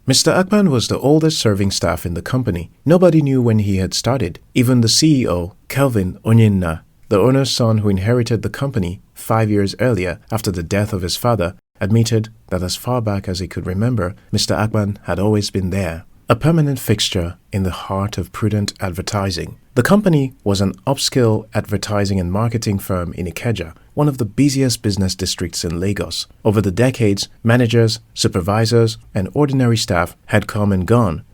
Mr. Akpan was the oldest serving staff in the company. Nobody knew when he had started. Even the CEO, Kelvin Onyinna, the owner's son who inherited the company 5 years earlier after the death of his father, admitted that as far back as he could remember, Mr. Akpan had always been there, a permanent fixture in the heart of Prudent Advertising. The company was an upscale advertising and marketing firm in Ikeja, one of the busiest business districts in Lagos. Over the decades, managers, supervisors, and ordinary staff had come and gone.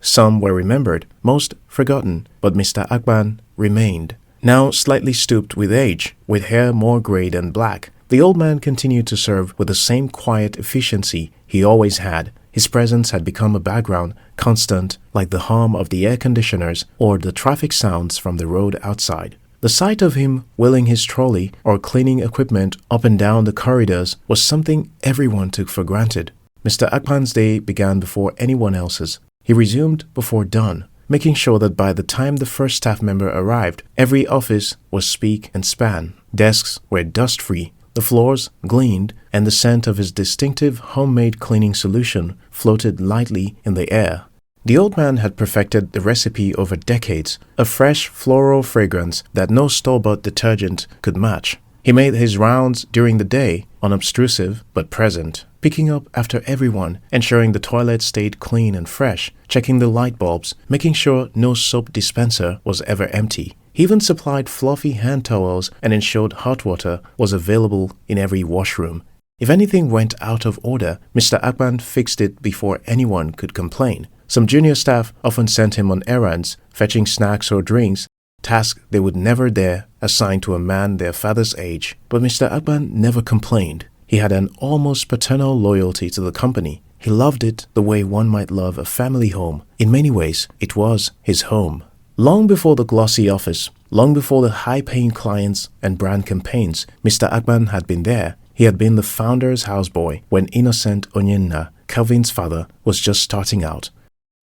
Some were remembered, most forgotten, but Mr. Akpan remained. Now slightly stooped with age, with hair more grey than black, the old man continued to serve with the same quiet efficiency he always had. His presence had become a background, constant, like the hum of the air conditioners or the traffic sounds from the road outside. The sight of him wheeling his trolley or cleaning equipment up and down the corridors was something everyone took for granted. Mr. Akpan's day began before anyone else's. He resumed before dawn, making sure that by the time the first staff member arrived, every office was spick and span. Desks were dust-free, the floors gleamed, and the scent of his distinctive homemade cleaning solution floated lightly in the air. The old man had perfected the recipe over decades, a fresh floral fragrance that no store-bought detergent could match. He made his rounds during the day, unobtrusive but present, picking up after everyone, ensuring the toilet stayed clean and fresh, checking the light bulbs, making sure no soap dispenser was ever empty. He even supplied fluffy hand towels and ensured hot water was available in every washroom. If anything went out of order, Mr. Akpan fixed it before anyone could complain. Some junior staff often sent him on errands, fetching snacks or drinks, tasks they would never dare assign to a man their father's age. But Mr. Akpan never complained. He had an almost paternal loyalty to the company. He loved it the way one might love a family home. In many ways, it was his home. Long before the glossy office, long before the high-paying clients and brand campaigns, Mr. Akpan had been there. He had been the founder's houseboy when Innocent Onyinna, Kelvin's father, was just starting out.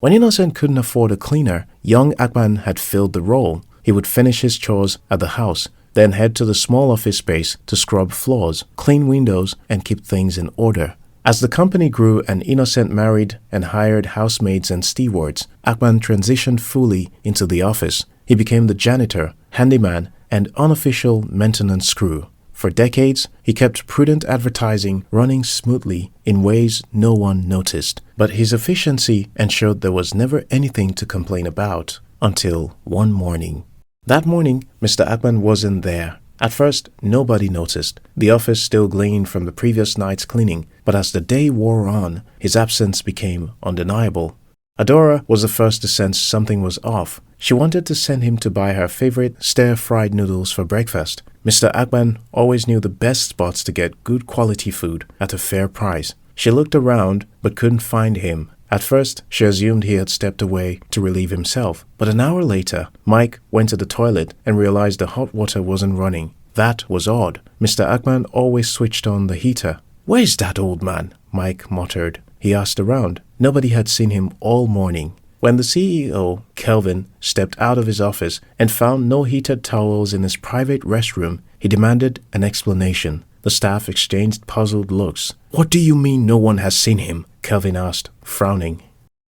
When Innocent couldn't afford a cleaner, young Akpan had filled the role. He would finish his chores at the house, then head to the small office space to scrub floors, clean windows, and keep things in order. As the company grew and Innocent married and hired housemaids and stewards, Akpan transitioned fully into the office. He became the janitor, handyman, and unofficial maintenance crew. For decades, he kept Prudent Advertising running smoothly in ways no one noticed. But his efficiency ensured there was never anything to complain about until one morning. That morning, Mr. Akpan wasn't there. At first, nobody noticed. The office still gleaned from the previous night's cleaning, but as the day wore on, his absence became undeniable. Adora was the first to sense something was off. She wanted to send him to buy her favorite stir-fried noodles for breakfast. Mr. Akpan always knew the best spots to get good quality food at a fair price. She looked around but couldn't find him. At first, she assumed he had stepped away to relieve himself, but an hour later, Mike went to the toilet and realized the hot water wasn't running. That was odd. Mr. Akpan always switched on the heater. "Where's that old man?" Mike muttered. He asked around. Nobody had seen him all morning. When the CEO, Kelvin, stepped out of his office and found no heated towels in his private restroom, he demanded an explanation. The staff exchanged puzzled looks. "What do you mean no one has seen him?" Kelvin asked, frowning.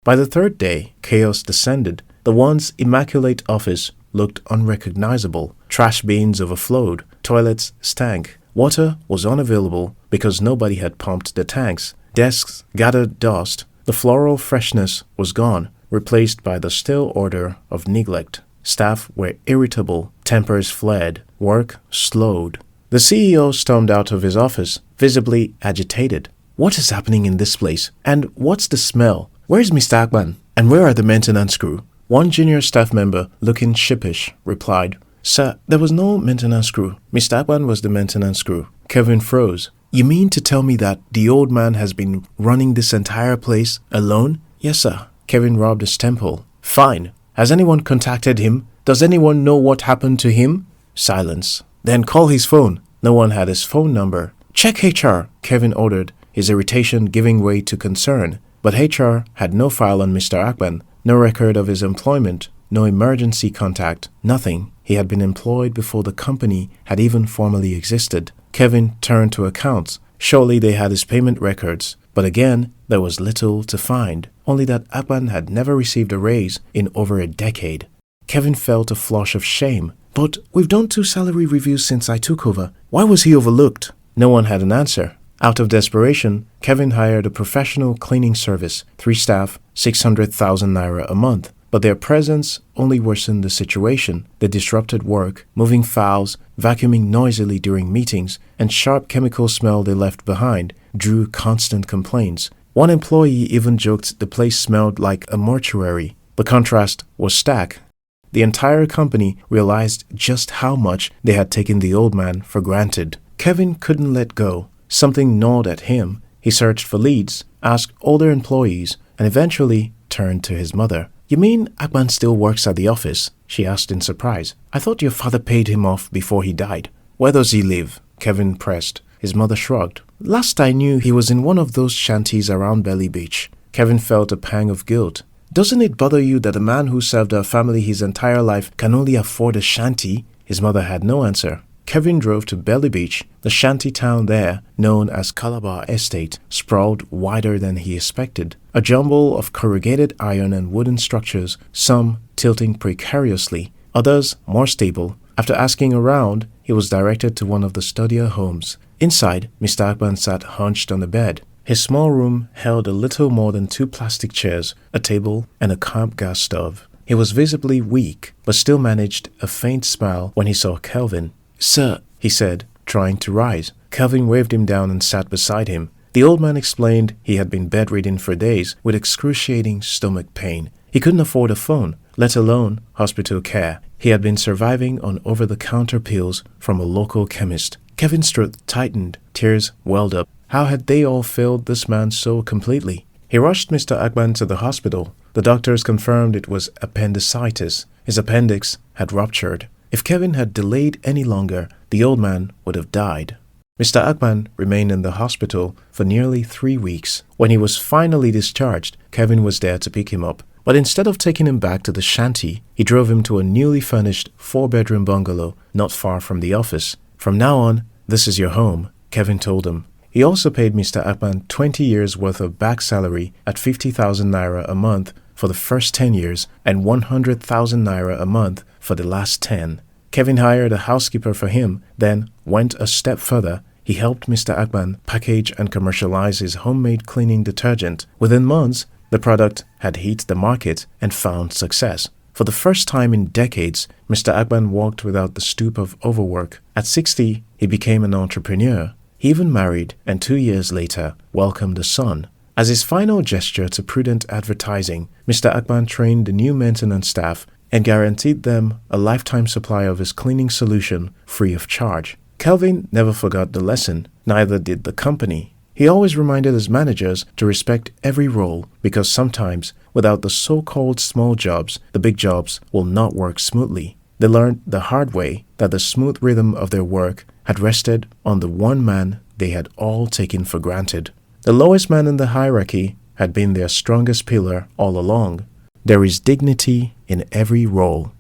By the third day, chaos descended. The once immaculate office looked unrecognizable. Trash bins overflowed. Toilets stank. Water was unavailable because nobody had pumped the tanks. Desks gathered dust. The floral freshness was gone, replaced by the still odor of neglect. Staff were irritable. Tempers flared. Work slowed. The CEO stormed out of his office, visibly agitated. "What is happening in this place? And what's the smell? Where's Mr. Akpan? And where are the maintenance crew?" One junior staff member, looking sheepish, replied, "Sir, there was no maintenance crew. Mr. Akpan was the maintenance crew." Kevin froze. "You mean to tell me that the old man has been running this entire place alone?" "Yes, sir." Kevin rubbed his temple. "Fine. Has anyone contacted him? Does anyone know what happened to him?" Silence. "Then call his phone." No one had his phone number. "Check HR," Kevin ordered, his irritation giving way to concern. But HR had no file on Mr. Akpan, no record of his employment, no emergency contact, nothing. He had been employed before the company had even formally existed. Kevin turned to accounts. Surely they had his payment records. But again, there was little to find. only that Akpan had never received a raise in over a decade. Kevin felt a flush of shame. "But we've done 2 salary reviews since I took over. Why was he overlooked?" No one had an answer. Out of desperation, Kevin hired a professional cleaning service, 3 staff, 600,000 naira a month. But their presence only worsened the situation. They disrupted work, moving files, vacuuming noisily during meetings, and sharp chemical smell they left behind drew constant complaints. One employee even joked the place smelled like a mortuary. The contrast was stark. The entire company realized just how much they had taken the old man for granted. Kevin couldn't let go. Something gnawed at him. He searched for leads, asked older employees, and eventually turned to his mother. "You mean Akpan still works at the office?" she asked in surprise. "I thought your father paid him off before he died." "Where does he live?" Kevin pressed. His mother shrugged. "Last I knew, he was in one of those shanties around Belly Beach." Kevin felt a pang of guilt. "Doesn't it bother you that a man who served our family his entire life can only afford a shanty?" His mother had no answer. Kevin drove to Belly Beach. The shanty town there, known as Calabar Estate, sprawled wider than he expected. A jumble of corrugated iron and wooden structures, some tilting precariously, others more stable. After asking around, he was directed to one of the studio homes. Inside, Mr. Akpan sat hunched on a bed. His small room held a little more than 2 plastic chairs, a table, and a camp gas stove. He was visibly weak, but still managed a faint smile when he saw Kelvin. "Sir," he said, trying to rise. Kelvin waved him down and sat beside him. The old man explained he had been bedridden for days with excruciating stomach pain. He couldn't afford a phone, let alone hospital care. He had been surviving on over-the-counter pills from a local chemist. Kevin's throat tightened, tears welled up. How had they all failed this man so completely? He rushed Mr. Akpan to the hospital. The doctors confirmed it was appendicitis. His appendix had ruptured. If Kevin had delayed any longer, the old man would have died. Mr. Akpan remained in the hospital for nearly 3 weeks. When he was finally discharged, Kevin was there to pick him up. But instead of taking him back to the shanty, he drove him to a newly furnished 4-bedroom bungalow not far from the office. "From now on, this is your home," Kevin told him. He also paid Mr. Akpan 20 years' worth of back salary at 50,000 naira a month for the first 10 years and 100,000 naira a month for the last 10. Kevin hired a housekeeper for him, then went a step further. He helped Mr. Akpan package and commercialize his homemade cleaning detergent. Within months, the product had hit the market and found success. For the first time in decades, Mr. Akpan walked without the stoop of overwork. At 60, he became an entrepreneur. He even married and 2 years later welcomed a son. As his final gesture to Prudent Advertising, Mr. Akpan trained the new maintenance staff and guaranteed them a lifetime supply of his cleaning solution free of charge. Kelvin never forgot the lesson, neither did the company. He always reminded his managers to respect every role because sometimes, without the so-called small jobs, the big jobs will not work smoothly. They learned the hard way that the smooth rhythm of their work had rested on the one man they had all taken for granted. The lowest man in the hierarchy had been their strongest pillar all along. There is dignity in every role.